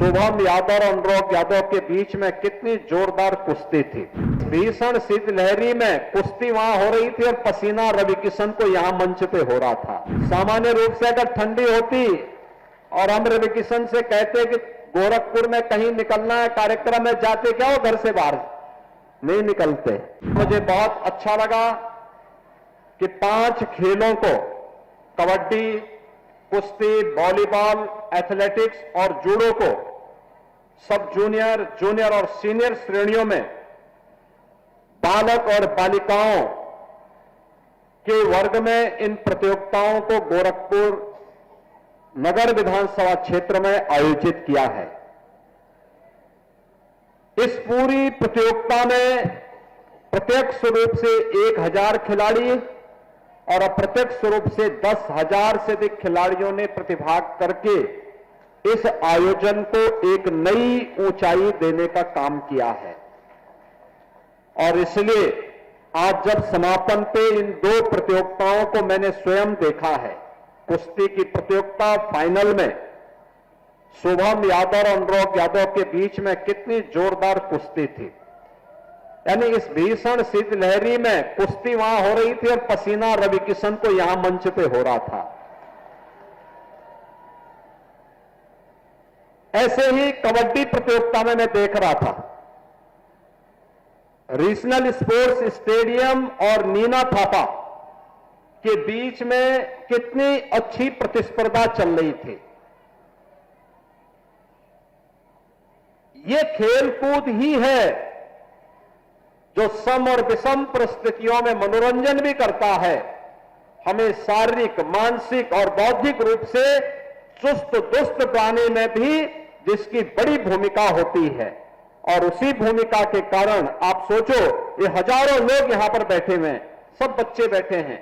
शुभम यादव और अनुराग यादव के बीच में कितनी जोरदार कुश्ती थी। भीषण शीतलहरी में कुश्ती वहां हो रही थी और पसीना रवि किशन को यहां मंच पे हो रहा था। सामान्य रूप से अगर ठंडी होती और हम रवि किशन से कहते कि गोरखपुर में कहीं निकलना है कार्यक्रम में, जाते क्या हो घर से बाहर? नहीं निकलते। मुझे बहुत अच्छा लगा कि 5 खेलों को, कबड्डी, कुश्ती, वॉलीबॉल, एथलेटिक्स और जूडो को सब जूनियर और सीनियर श्रेणियों में बालक और बालिकाओं के वर्ग में इन प्रतियोगिताओं को गोरखपुर नगर विधानसभा क्षेत्र में आयोजित किया है। इस पूरी प्रतियोगिता में प्रत्यक्ष रूप से 1000 खिलाड़ी और अप्रत्यक्ष रूप से 10,000 से अधिक खिलाड़ियों ने प्रतिभाग करके इस आयोजन को एक नई ऊंचाई देने का काम किया है। और इसलिए आज जब समापन पे इन 2 प्रतियोगिताओं को मैंने स्वयं देखा है, कुश्ती की प्रतियोगिता फाइनल में शुभम यादव और अनुराग यादव के बीच में कितनी जोरदार कुश्ती थी। यानी इस भीषण शीतलहरी में कुश्ती वहां हो रही थी और पसीना रवि किशन को यहां मंच पे हो रहा था। ऐसे ही कबड्डी प्रतियोगिता में मैं देख रहा था, रीजनल स्पोर्ट्स स्टेडियम और नीना थापा के बीच में कितनी अच्छी प्रतिस्पर्धा चल रही थी। ये खेल कूद ही है जो सम और विषम परिस्थितियों में मनोरंजन भी करता है, हमें शारीरिक, मानसिक और बौद्धिक रूप से चुस्त दुरुस्त बनाने में भी जिसकी बड़ी भूमिका होती है। और उसी भूमिका के कारण आप सोचो, ये हजारों लोग यहां पर बैठे हुए हैं, सब बच्चे बैठे हैं।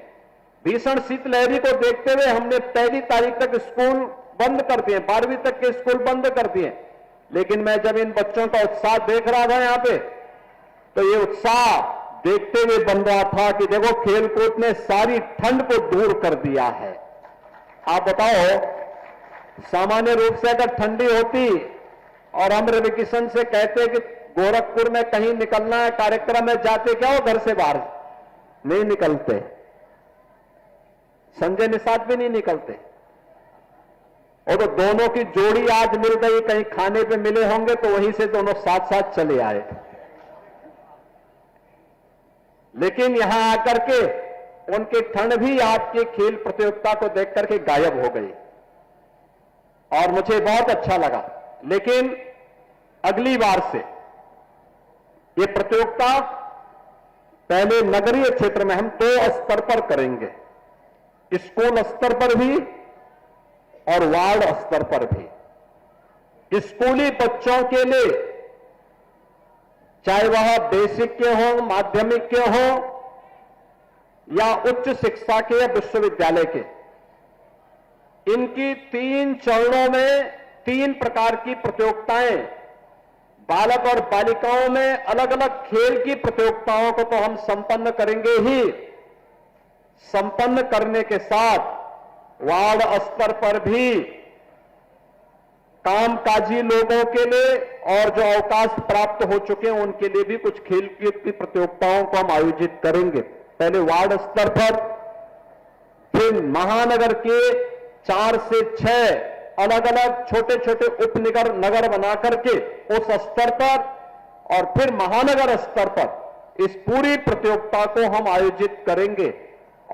भीषण शीतलहरी को देखते हुए हमने 1 तारीख तक स्कूल बंद कर दिए, 12वीं तक के स्कूल बंद कर दिए। लेकिन मैं जब इन बच्चों का उत्साह देख रहा था यहां पे, तो ये उत्साह देखते हुए बन रहा था कि देखो खेलकूद ने सारी ठंड को दूर कर दिया है। आप बताओ, सामान्य रूप से अगर ठंडी होती और हम रवि किशन से कहते कि गोरखपुर में कहीं निकलना है कार्यक्रम में, जाते क्या हो घर से बाहर? नहीं निकलते। संजय निषाद भी नहीं निकलते। और तो दोनों की जोड़ी आज मिल गई, कहीं खाने पे मिले होंगे तो वहीं से दोनों साथ साथ चले आए। लेकिन यहां आकर के उनकी ठंड भी आपकी खेल प्रतियोगिता को देख करके गायब हो गई और मुझे बहुत अच्छा लगा। लेकिन अगली बार से ये प्रतियोगिता पहले नगरीय क्षेत्र में हम 2 स्तर पर करेंगे, स्कूल स्तर पर भी और वार्ड स्तर पर भी। स्कूली बच्चों के लिए, चाहे वह बेसिक के हों, माध्यमिक के हों या उच्च शिक्षा के या विश्वविद्यालय के, इनकी 3 चरणों में 3 प्रकार की प्रतियोगिताएं, बालक और बालिकाओं में अलग अलग खेल की प्रतियोगिताओं को तो हम संपन्न करेंगे ही, संपन्न करने के साथ वार्ड स्तर पर भी कामकाजी लोगों के लिए और जो अवकाश प्राप्त हो चुके हैं उनके लिए भी कुछ खेल की प्रतियोगिताओं को हम आयोजित करेंगे। पहले वार्ड स्तर पर, फिर महानगर के 4 से 6 अलग अलग छोटे छोटे उपनगर बना करके उस स्तर पर, और फिर महानगर स्तर पर इस पूरी प्रतियोगिता को हम आयोजित करेंगे।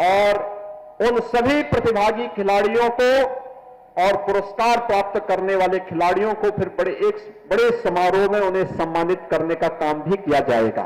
और उन सभी प्रतिभागी खिलाड़ियों को और पुरस्कार प्राप्त करने वाले खिलाड़ियों को फिर बड़े समारोह में उन्हें सम्मानित करने का काम भी किया जाएगा।